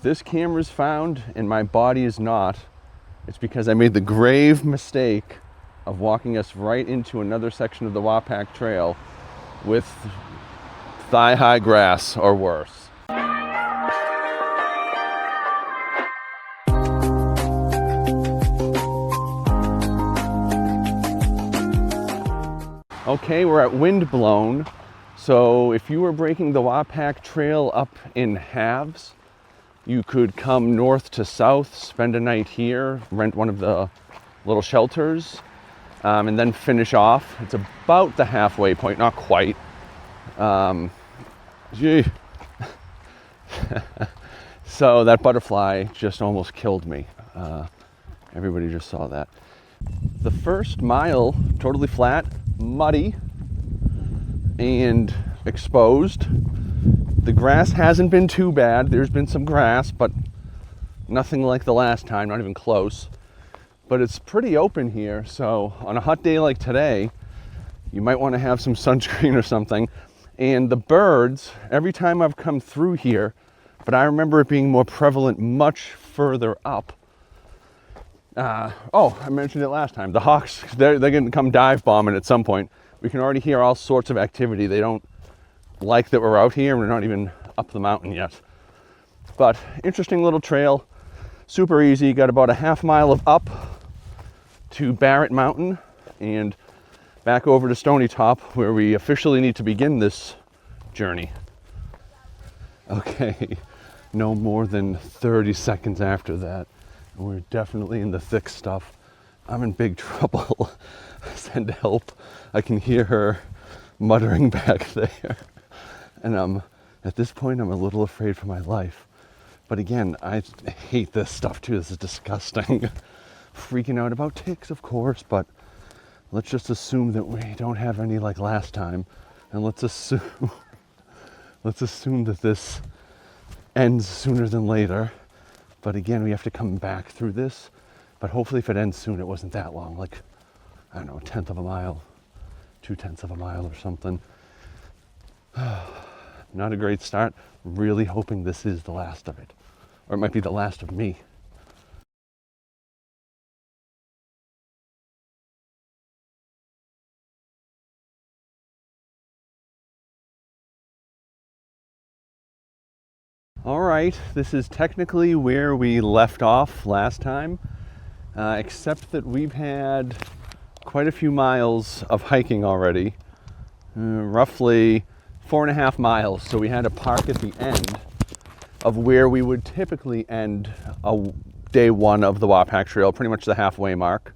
If this camera's found and my body is not, it's because I made the grave mistake of walking us right into another section of the Wapack Trail with thigh-high grass or worse. Okay, we're at Windblown. So if you were breaking the Wapack Trail up in halves, you could come north to south, spend a night here, rent one of the little shelters, and then finish off. It's about the halfway point, not quite. So that butterfly just almost killed me. Everybody just saw that. The first mile, totally flat, muddy, and exposed. The grass hasn't been too bad. There's been some grass, but nothing like the last time, not even close. But it's pretty open here, so on a hot day like today, you might want to have some sunscreen or something. And the birds, every time I've come through here, but I remember it being more prevalent much further up. I mentioned it last time. The hawks, they're going to come dive bombing at some point. We can already hear all sorts of activity. They don't like that we're out here and we're not even up the mountain yet. But interesting little trail, super easy. Got about a half mile of up to Barrett Mountain and back over to Stony Top, where we officially need to begin this journey. Okay, no more than 30 seconds after that. We're definitely in the thick stuff. I'm in big trouble. Send help. I can hear her muttering back there. And at this point, I'm a little afraid for my life. But again, I hate this stuff too. This is disgusting. Freaking out about ticks, of course, but let's just assume that we don't have any like last time. And let's assume that this ends sooner than later. But again, we have to come back through this. But hopefully if it ends soon, it wasn't that long. Like, I don't know, 1/10 of a mile, 2/10 of a mile or something. Not a great start. Really hoping this is the last of it. Or it might be the last of me. All right, this is technically where we left off last time, except that we've had quite a few miles of hiking already, roughly 4.5 miles. So we had to park at the end of where we would typically end day one of the Wapack Trail, pretty much the halfway mark.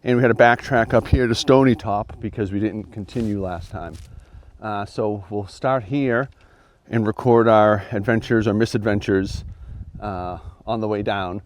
And we had to backtrack up here to Stony Top because we didn't continue last time. So we'll start here and record our adventures or misadventures on the way down.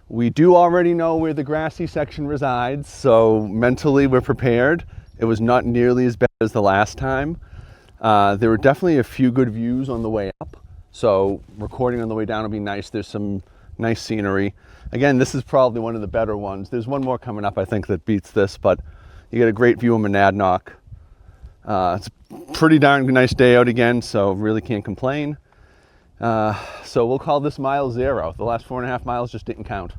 We do already know where the grassy section resides, so mentally we're prepared. It was not nearly as bad as the last time. There were definitely a few good views on the way up, so recording on the way down will be nice. There's some nice scenery. Again, this is probably one of the better ones. There's one more coming up, I think, that beats this, but you get a great view of Monadnock. It's a pretty darn nice day out again, so really can't complain. So we'll call this mile 0. The last 4.5 miles just didn't count.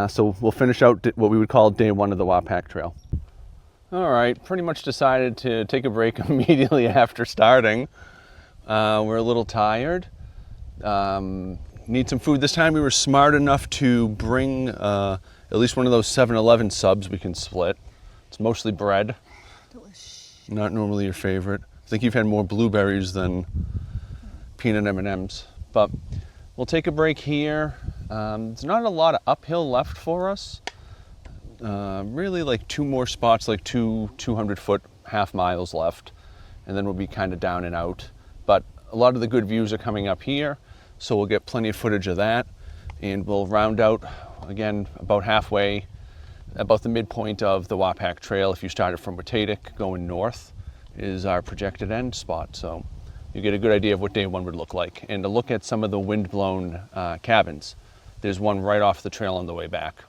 So we'll finish out what we would call day 1 of the Wapack Trail. All right, pretty much decided to take a break immediately after starting. We're a little tired. Need some food. This time we were smart enough to bring at least one of those 7-Eleven subs we can split. It's mostly bread. Delicious. Not normally your favorite. I think you've had more blueberries than peanut M&Ms. But we'll take a break here. There's not a lot of uphill left for us. Really like 2 more spots, like 200-foot half miles left. And then we'll be kind of down and out. But a lot of the good views are coming up here. So we'll get plenty of footage of that. And we'll round out, again, about halfway, about the midpoint of the Wapack Trail. If you started from Watatic going north is our projected end spot. So you get a good idea of what day 1 would look like. And to look at some of the windblown cabins. There's one right off the trail on the way back.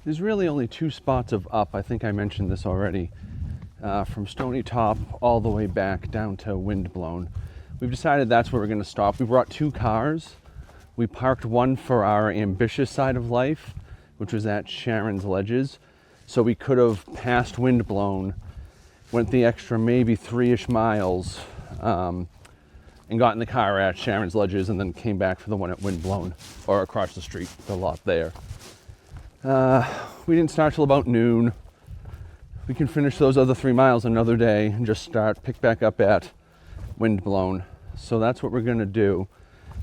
There's really only 2 spots of up. I think I mentioned this already. From Stony Top all the way back down to Windblown. We've decided that's where we're going to stop. We brought 2 cars. We parked one for our ambitious side of life, which was at Sharon's Ledges. So we could have passed Windblown, went the extra maybe 3-ish miles, and got in the car at Sharon's Ledges and then came back for the one at Windblown, or across the street, the lot there. We didn't start till about noon. We can finish those other 3 miles another day and just pick back up at Windblown. So that's what we're going to do.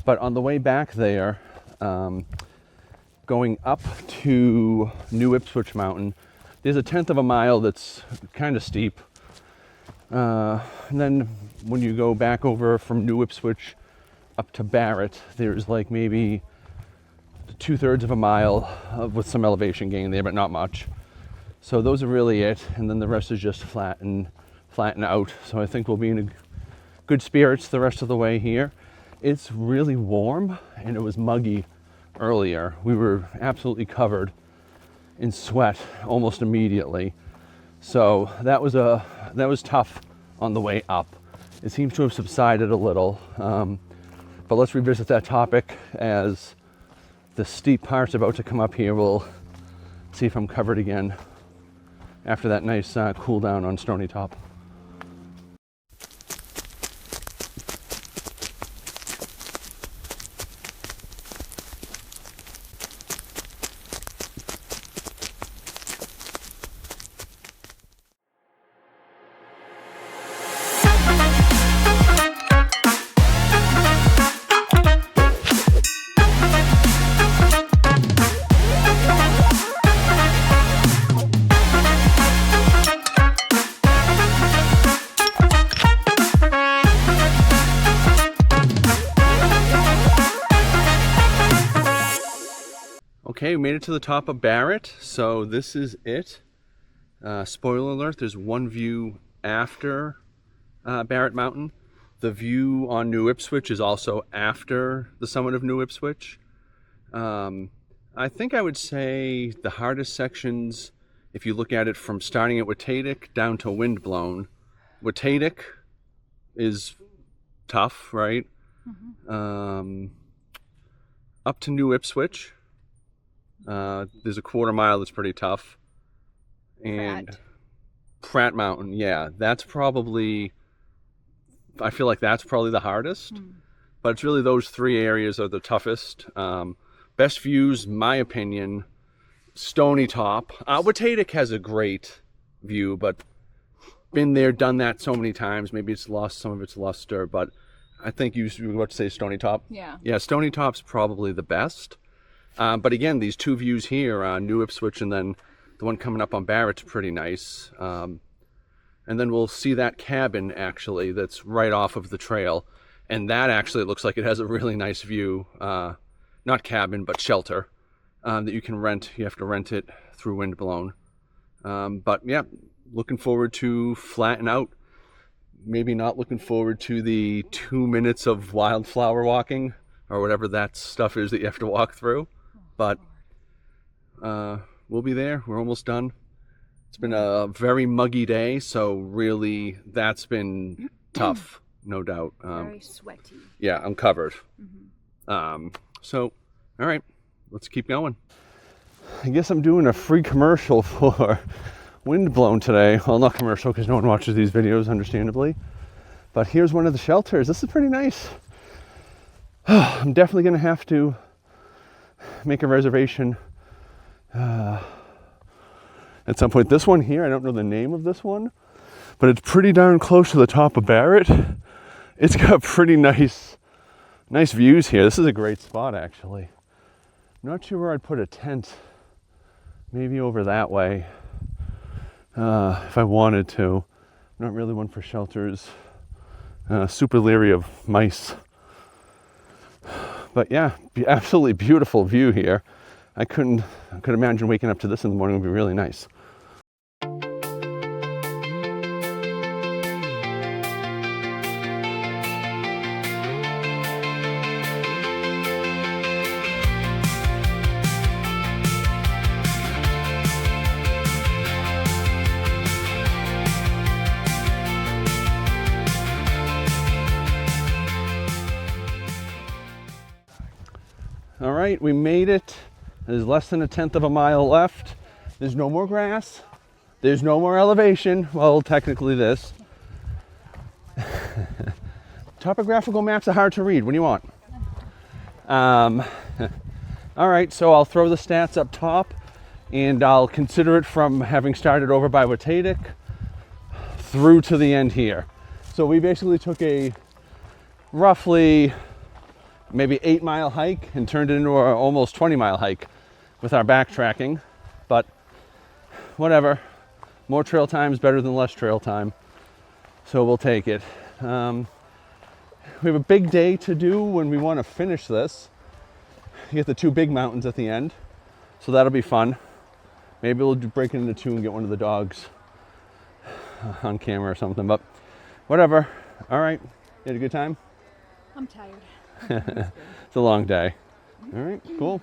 But on the way back there, going up to New Ipswich Mountain, there's a 1/10 of a mile that's kind of steep. And then when you go back over from New Ipswich up to Barrett, there's like maybe 2/3 of a mile with some elevation gain there, but not much. So those are really it. And then the rest is just flatten out. So I think we'll be in good spirits the rest of the way here. It's really warm and it was muggy earlier. We were absolutely covered in sweat almost immediately. So that was tough on the way up. It seems to have subsided a little. But let's revisit that topic as the steep part's about to come up here. We'll see if I'm covered again after that nice cool down on Stony Top. Okay, we made it to the top of Barrett, so this is it. Spoiler alert, there's one view after Barrett Mountain. The view on New Ipswich is also after the summit of New Ipswich. I think I would say the hardest sections, if you look at it from starting at Wapack down to Windblown, Wapack is tough, right? Mm-hmm. Up to New Ipswich, there's a 1/4 mile that's pretty tough. And Pratt Mountain, yeah, that's probably, I feel like that's probably the hardest. But it's really those 3 areas are the toughest. Best views, my opinion, Stony Top. Wapack has a great view, but been there, done that so many times. Maybe it's lost some of its luster, but I think you were about to say Stony Top. Yeah, Stony Top's probably the best. But again, these 2 views here, New Ipswich and then the one coming up on Barrett's pretty nice. And then we'll see that cabin actually that's right off of the trail. And that actually looks like it has a really nice view. Not cabin, but shelter that you can rent. You have to rent it through Windblown. But yeah, looking forward to flatten out. Maybe not looking forward to the 2 minutes of wildflower walking or whatever that stuff is that you have to walk through. But we'll be there. We're almost done. It's been a very muggy day, so really that's been tough, no doubt. Very sweaty. Yeah, I'm covered. So, all right, let's keep going. I guess I'm doing a free commercial for Windblown today. Well, not commercial because no one watches these videos, understandably. But here's one of the shelters. This is pretty nice. I'm definitely going to have to make a reservation at some point. This one here, I don't know the name of this one, but it's pretty darn close to the top of Barrett. It's got pretty nice views here. This is a great spot, actually. I'm not sure where I'd put a tent. Maybe over that way, if I wanted to. I'm not really one for shelters. Super leery of mice. But yeah, absolutely beautiful view here. I could imagine waking up to this in the morning would be really nice. right, we made it. There's less than 1/10 of a mile left. There's no more grass. There's no more elevation. Well, technically this. Topographical maps are hard to read. What do you want? All right, so I'll throw the stats up top, and I'll consider it from having started over by Wapack through to the end here. So we basically took a roughly maybe 8-mile hike and turned it into an almost 20-mile hike with our backtracking, but whatever. More trail time is better than less trail time, so we'll take it. We have a big day to do when we want to finish this. You get the 2 big mountains at the end, so that'll be fun. Maybe we'll break it into 2 and get one of the dogs on camera or something, but whatever. All right, you had a good time? I'm tired. It's a long day. All right, cool.